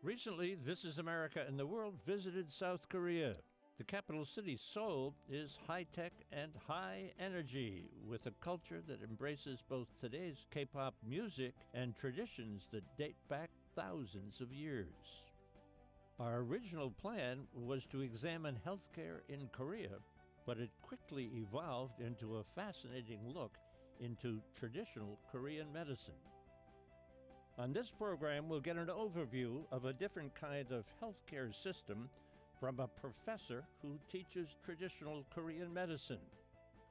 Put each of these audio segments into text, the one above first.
Recently, This Is America and the World visited South Korea. The capital city, Seoul, is high-tech and high energy, with a culture that embraces both today's K-pop music and traditions that date back thousands of years. Our original plan was to examine healthcare in Korea, but it quickly evolved into a fascinating look into traditional Korean medicine. On this program, we'll get an overview of a different kind of healthcare system from a professor who teaches traditional Korean medicine.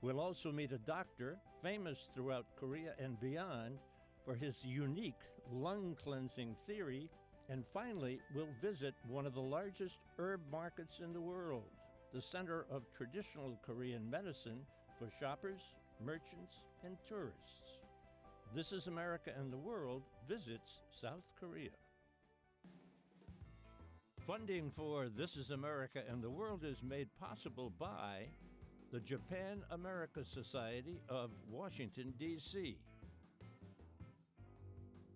We'll also meet a doctor famous throughout Korea and beyond for his unique lung cleansing theory. And finally, we'll visit one of the largest herb markets in the world, the center of traditional Korean medicine for shoppers, merchants, and tourists. This Is America and the World visits South Korea. Funding for This Is America and the World is made possible by the Japan-America Society of Washington, D.C.,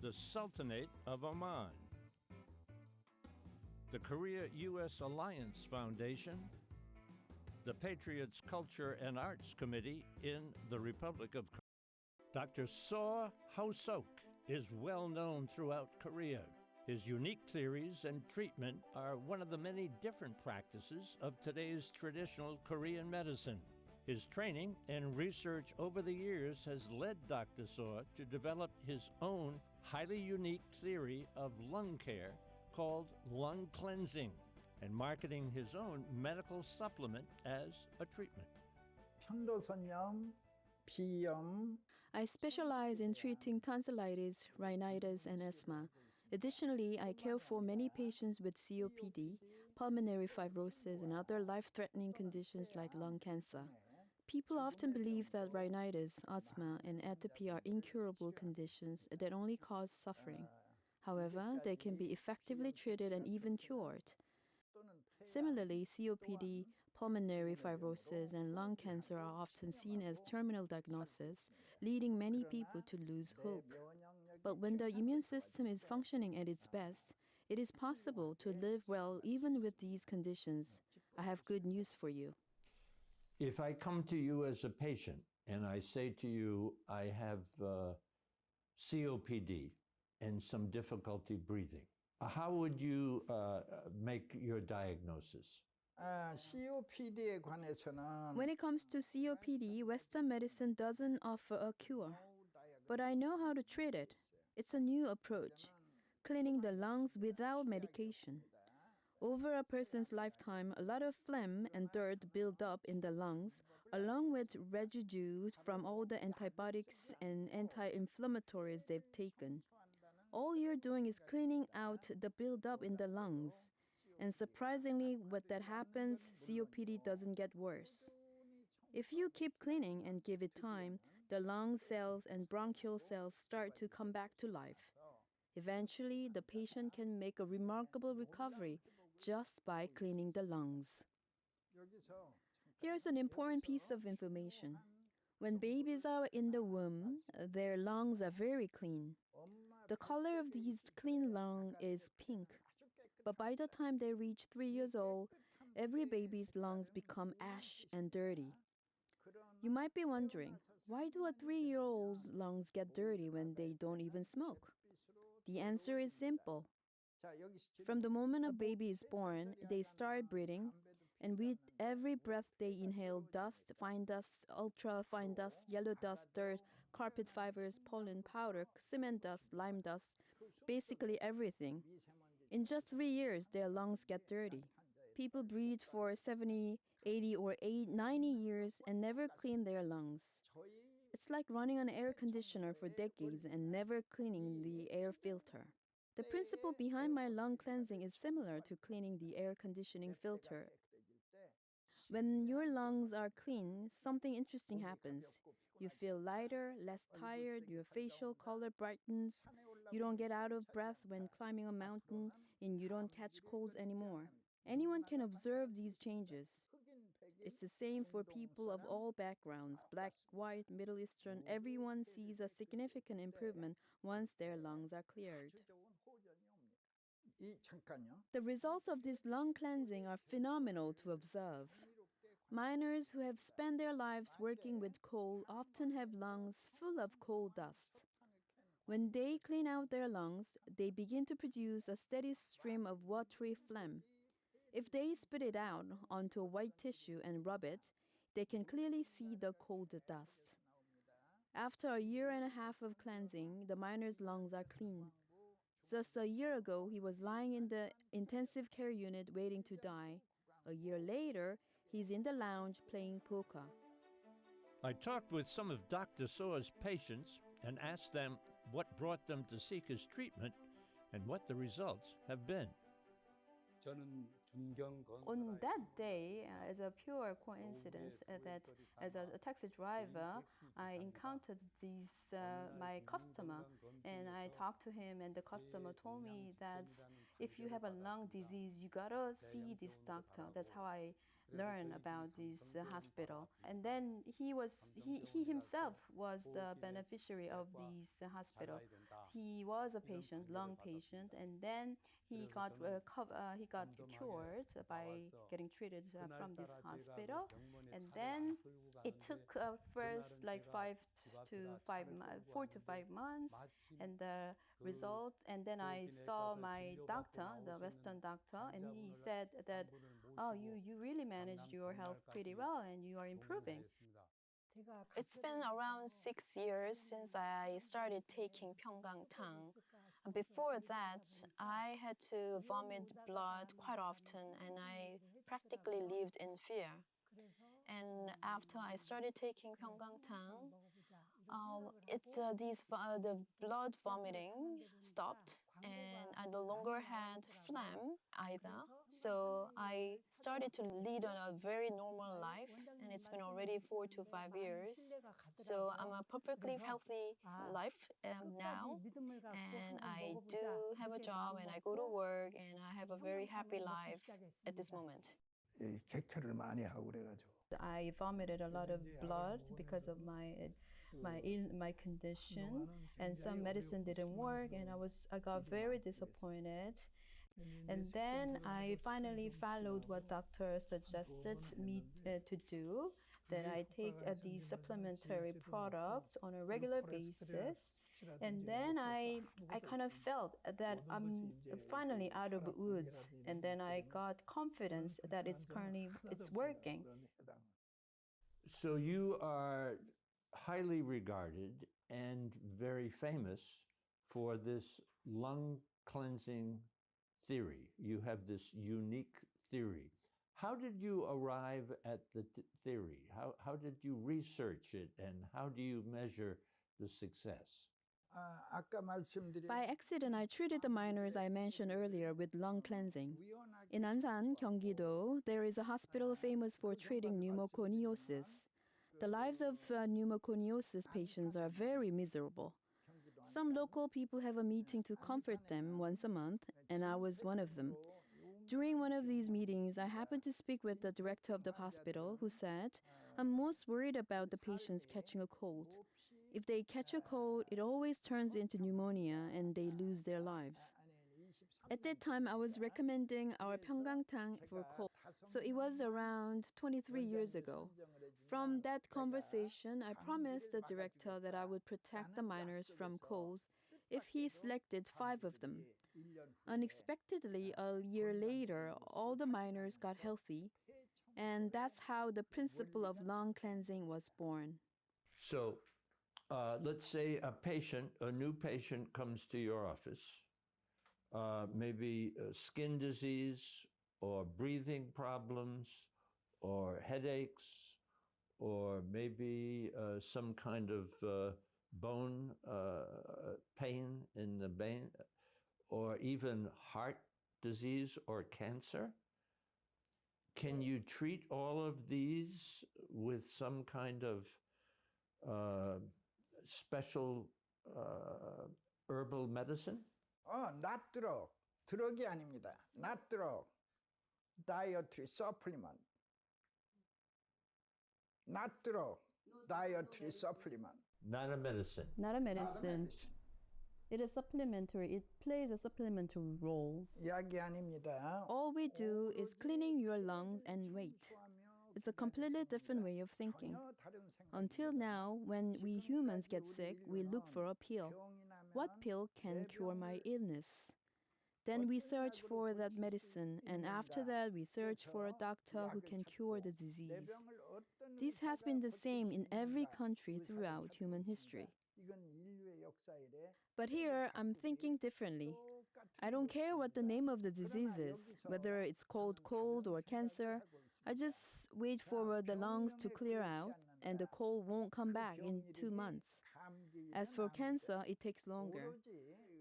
the Sultanate of Oman, the Korea-U.S. Alliance Foundation, the Patriots Culture and Arts Committee in the Republic of Korea. Dr. Seo Ho-sok is well known throughout Korea. His unique theories and treatment are one of the many different practices of today's traditional Korean medicine. His training and research over the years has led Dr. Seo to develop his own highly unique theory of lung care called lung cleansing, and marketing his own medical supplement as a treatment. 편도선염, 비염. I specialize in treating tonsillitis, rhinitis, and asthma. Additionally, I care for many patients with COPD, pulmonary fibrosis, and other life-threatening conditions like lung cancer. People often believe that rhinitis, asthma, and atopy are incurable conditions that only cause suffering. However, they can be effectively treated and even cured. Similarly, COPD, pulmonary fibrosis, and lung cancer are often seen as terminal diagnoses, leading many people to lose hope. But when the immune system is functioning at its best, it is possible to live well even with these conditions. I have good news for you. If I come to you as a patient and I say to you, I have COPD and some difficulty breathing, how would you make your diagnosis? COPD에 관해서는 When it comes to COPD, Western medicine doesn't offer a cure. But I know how to treat it. It's a new approach, cleaning the lungs without medication. Over a person's lifetime, a lot of phlegm and dirt build up in the lungs, along with residue from all the antibiotics and anti-inflammatories they've taken. All you're doing is cleaning out the buildup in the lungs. And surprisingly, when that happens, COPD doesn't get worse. If you keep cleaning and give it time, the lung cells and bronchial cells start to come back to life. Eventually, the patient can make a remarkable recovery just by cleaning the lungs. Here's an important piece of information. When babies are in the womb, their lungs are very clean. The color of these clean lungs is pink. But by the time they reach 3 years old, every baby's lungs become ash and dirty. You might be wondering, why do a 3-year-old's lungs get dirty when they don't even smoke? The answer is simple. From the moment a baby is born, they start breathing, and with every breath they inhale dust, fine dust, ultra-fine dust, yellow dust, dirt, carpet fibers, pollen, powder, cement dust, lime dust, basically everything. In just 3 years, their lungs get dirty. People breathe for 70, 80, or 90 years and never clean their lungs. It's like running an air conditioner for decades and never cleaning the air filter. The principle behind my lung cleansing is similar to cleaning the air conditioning filter. When your lungs are clean, something interesting happens. You feel lighter, less tired, your facial color brightens, you don't get out of breath when climbing a mountain, and you don't catch colds anymore. Anyone can observe these changes. It's the same for people of all backgrounds, black, white, Middle Eastern. Everyone sees a significant improvement once their lungs are cleared. 잠깐요. The results of this lung cleansing are phenomenal to observe. Miners who have spent their lives working with coal often have lungs full of coal dust. When they clean out their lungs, they begin to produce a steady stream of watery phlegm. If they spit it out onto a white tissue and rub it, they can clearly see the cold dust. After a year and a half of cleansing, the miner's lungs are clean. Just a year ago, he was lying in the intensive care unit waiting to die. A year later, he's in the lounge playing poker. I talked with some of Dr. Soa's patients and asked them what brought them to seek his treatment and what the results have been. On that day, as a pure coincidence, that as a taxi driver, I encountered my customer, and I talked to him, and the customer told me that if you have a lung disease, you gotta see this doctor. That's how I learned about this hospital. And then he himself was the beneficiary of this hospital. He was a patient, lung patient, and then he got cured by getting treated from this hospital. And then it took first like 4 to 5 months, and the result. And then I saw my doctor, the Western doctor, and he said that, "Oh, you really managed your health pretty well, and you are improving." It's been around 6 years since I started taking 편강탕. Before that, I had to vomit blood quite often, and I practically lived in fear. And after I started taking 편강탕, the blood vomiting stopped, and I no longer had phlegm either. So I started to lead a very normal life, and it's been already 4 to 5 years. So I'm a perfectly healthy life now, and I do have a job, and I go to work, and I have a very happy life at this moment. 객혈을 많이 하고 그래가지고. I vomited a lot of blood because of my condition, and some medicine didn't work, and I got very disappointed. And then I finally followed what doctor suggested me to do, that I take these supplementary products on a regular basis. And then I kind of felt that I'm finally out of the woods, and then I got confidence that it's working. So you are highly regarded and very famous for this lung cleansing theory. You have this unique theory. How did you arrive at the theory? How did you research it, and how do you measure the success? 아까 말씀드린 By accident, I treated the miners I mentioned earlier with lung cleansing. In Ansan, Gyeonggi-do, there is a hospital famous for treating pneumoconiosis. The lives of pneumoconiosis patients are very miserable. Some local people have a meeting to comfort them once a month, and I was one of them. During one of these meetings, I happened to speak with the director of the hospital, who said, "I'm most worried about the patients catching a cold. If they catch a cold, it always turns into pneumonia and they lose their lives." At that time, I was recommending our 편강탕 for cold, so it was around 23 years ago. From that conversation, I promised the director that I would protect the miners from colds if he selected 5 of them. Unexpectedly, a year later, all the miners got healthy, and that's how the principle of lung cleansing was born. So let's say a new patient comes to your office, maybe skin disease or breathing problems or headaches, or maybe some kind of bone pain in the vein, or even heart disease or cancer. Can you treat all of these with some kind of special herbal medicine? 낫드럭, 드럭이 아닙니다. 낫드럭, 다이어트리 서플리먼트. 낫드럭, 다이어트리 서플리먼트. Not a medicine. Not a medicine. It is supplementary. It plays a supplementary role. 약이 아닙니다. All we do is cleaning your lungs and wait. It's a completely different way of thinking. 전혀 다른 생각. Until now, when we humans get sick, we look for a pill. What pill can cure my illness? Then we search for that medicine, and after that, we search for a doctor who can cure the disease. This has been the same in every country throughout human history. 이건 인류의 역사 이래 But here, I'm thinking differently. I don't care what the name of the disease is, whether it's called cold or cancer. I just wait for the lungs to clear out, and the cold won't come back in 2 months. As for cancer, it takes longer.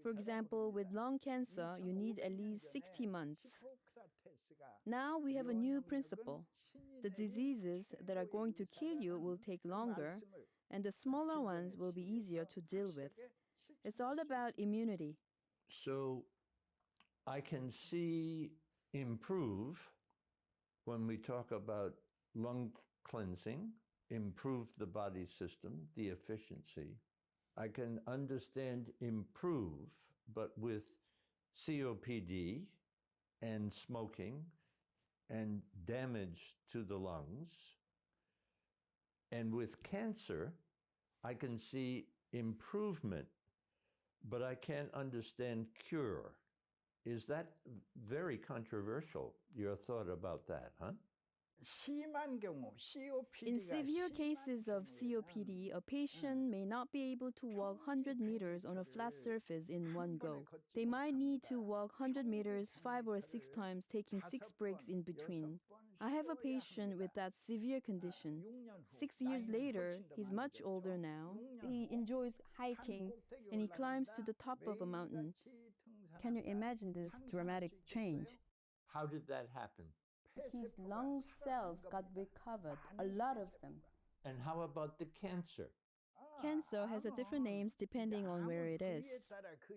For example, with lung cancer, you need at least 60 months. Now we have a new principle. The diseases that are going to kill you will take longer, and the smaller ones will be easier to deal with. It's all about immunity. So I can see improve when we talk about lung cleansing, improve the body system, the efficiency. I can understand improve, but with COPD and smoking and damage to the lungs. And with cancer, I can see improvement, but I can't understand cure. Is that very controversial, your thought about that, huh? 심한 경우 COPD가 In severe cases of COPD, a patient may not be able to walk 100 meters on a flat surface in one go. They might need to walk 100 meters 5 or 6 times, taking 6 breaks in between. I have a patient with that severe condition. 6 years later, he's much older now. He enjoys hiking and he climbs to the top of a mountain. Can you imagine this dramatic change? How did that happen? His lung cells got recovered, a lot of them. And how about the cancer? Cancer has a different names depending on where it is.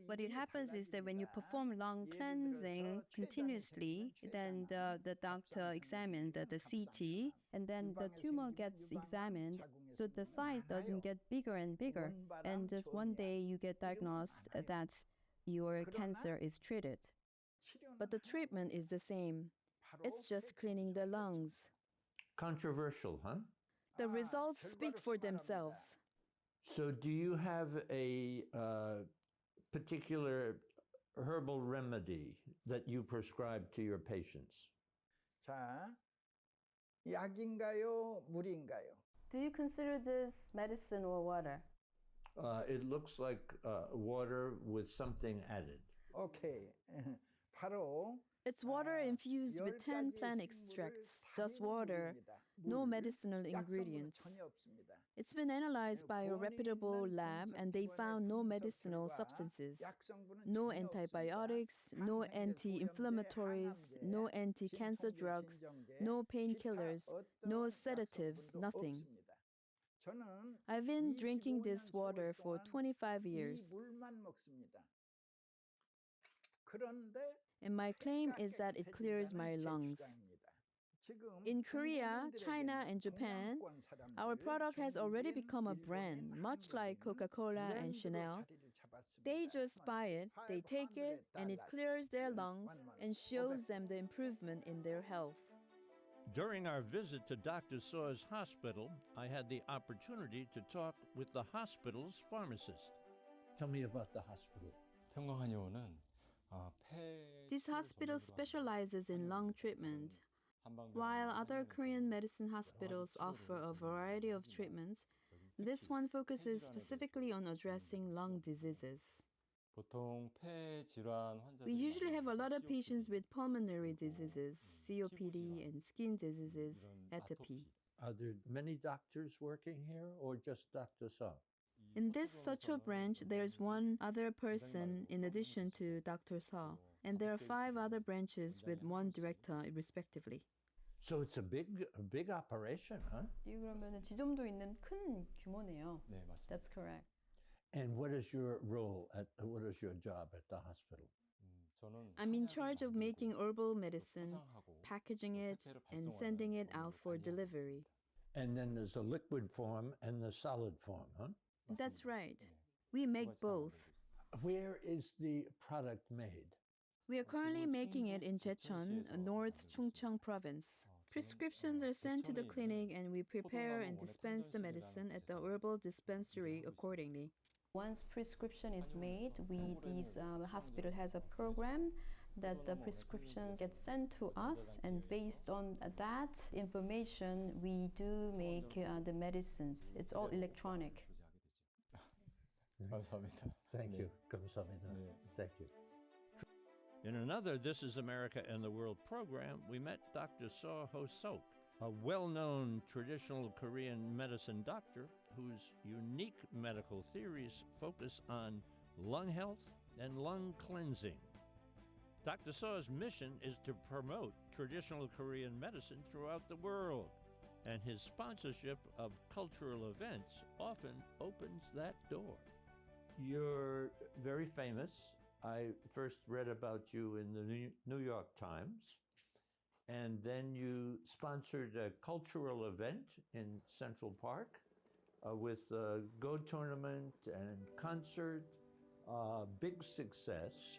What it happens is that when you perform lung cleansing continuously, then the doctor examines the CT, and then the tumor gets examined, so the size doesn't get bigger and bigger. And just one day you get diagnosed that your cancer is treated. But the treatment is the same. It's just cleaning the lungs. Controversial, huh? The results speak for themselves. So do you have a particular herbal remedy that you prescribe to your patients? 자, 약인가요, 물인가요? Do you consider this medicine or water? It looks like water with something added. 오케이. 바로 It's water infused with 10 plant extracts, just water, no medicinal ingredients. 전혀 없습니다. It's been analyzed by a reputable lab and they found no medicinal substances, no antibiotics, no anti-inflammatories, no anti-cancer drugs, no painkillers, no sedatives, nothing. I've been drinking this water for 25 years. And my claim is that it clears my lungs. In Korea, China, and Japan, our product has already become a brand, much like Coca-Cola and Chanel. They just buy it, they take it, and it clears their lungs and shows them the improvement in their health. During our visit to Dr. So's hospital, I had the opportunity to talk with the hospital's pharmacist. Tell me about the hospital. 편강한의원은 This hospital specializes in lung treatment. While other Korean medicine hospitals offer a variety of treatments, this one focuses specifically on addressing lung diseases. 보통 폐질환 환자들이 We usually have a lot of patients with pulmonary diseases, COPD, and skin diseases, atopy. Are there many doctors working here or just Dr. So? In this Socho branch, there's one other person in addition to Dr. Seo, and there are 5 other branches with one director, respectively. So it's a big operation, huh? 이 그러면 지점도 있는 큰 규모네요. 네, 맞습니다. That's correct. And what is your role what is your job at the hospital? 저는 I'm in charge of making herbal medicine, 포장하고 packaging it, and sending it out for delivery. And then there's a liquid form and the solid form, huh? That's right. We make both. Where is the product made? We are currently making it in Jecheon, North Chungcheong Province. Prescriptions are sent to the clinic and we prepare and dispense the medicine at the herbal dispensary accordingly. Once prescription is made, hospital has a program that the prescriptions get sent to us, and based on that information, we do make the medicines. It's all electronic. 감사합니다. Thank 네. you. 감사합니다. 네. Thank you. In another This is America and the World program, we met Dr. Seo Ho-sok, a well-known traditional Korean medicine doctor whose unique medical theories focus on lung health and lung cleansing. Dr. Seo's mission is to promote traditional Korean medicine throughout the world, and his sponsorship of cultural events often opens that door. You're very famous. I first read about you in the New York Times, and then you sponsored a cultural event in Central Park with a Go tournament and concert, big success.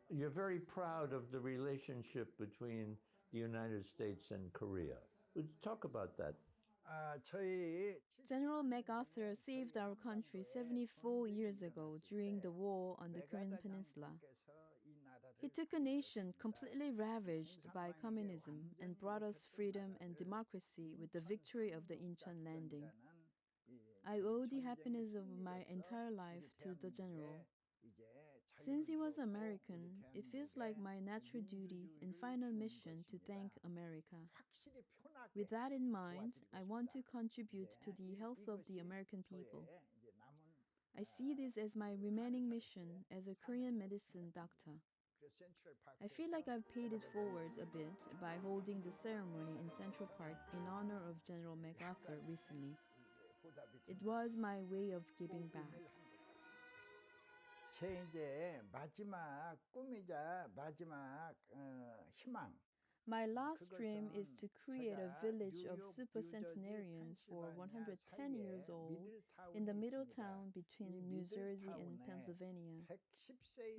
You're very proud of the relationship between the United States and Korea. Would you talk about that? 저희 General MacArthur saved our country 74 years ago during the war on the Korean Peninsula. He took a nation completely ravaged by communism and brought us freedom and democracy with the victory of the Incheon landing. I owe the happiness of my entire life to the general. Since he was American, it feels like my natural duty and final mission to thank America. With that in mind, I want to contribute to the health of the American people. I see this as my remaining mission as a Korean medicine doctor. I feel like I've paid it forward a bit by holding the ceremony in Central Park in honor of General MacArthur recently. It was my way of giving back. 제 이제 마지막 꿈이자 마지막 희망. My last dream is to create a village of super centenarians for 110 years old in the middle town between New Jersey and Pennsylvania.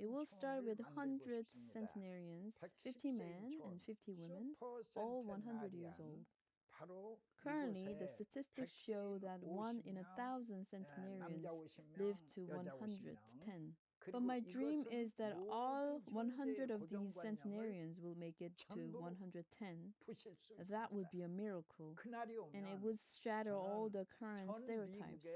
It will start with 100 centenarians, 50 men and 50 women, all 100 years old. Currently, the statistics show that 1 in 1,000 centenarians live to 110. But my dream is that all 100 of these centenarians will make it to 110. That would be a miracle, and it would shatter all the current stereotypes.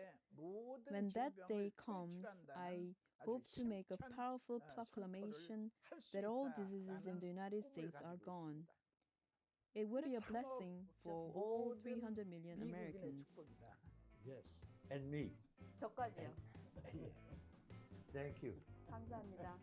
When that day comes, I hope to make a powerful proclamation that all diseases in the United States are gone. It would be a blessing for all 300 million Americans. Yes. And me. 저까지요. Thank you. 감사합니다.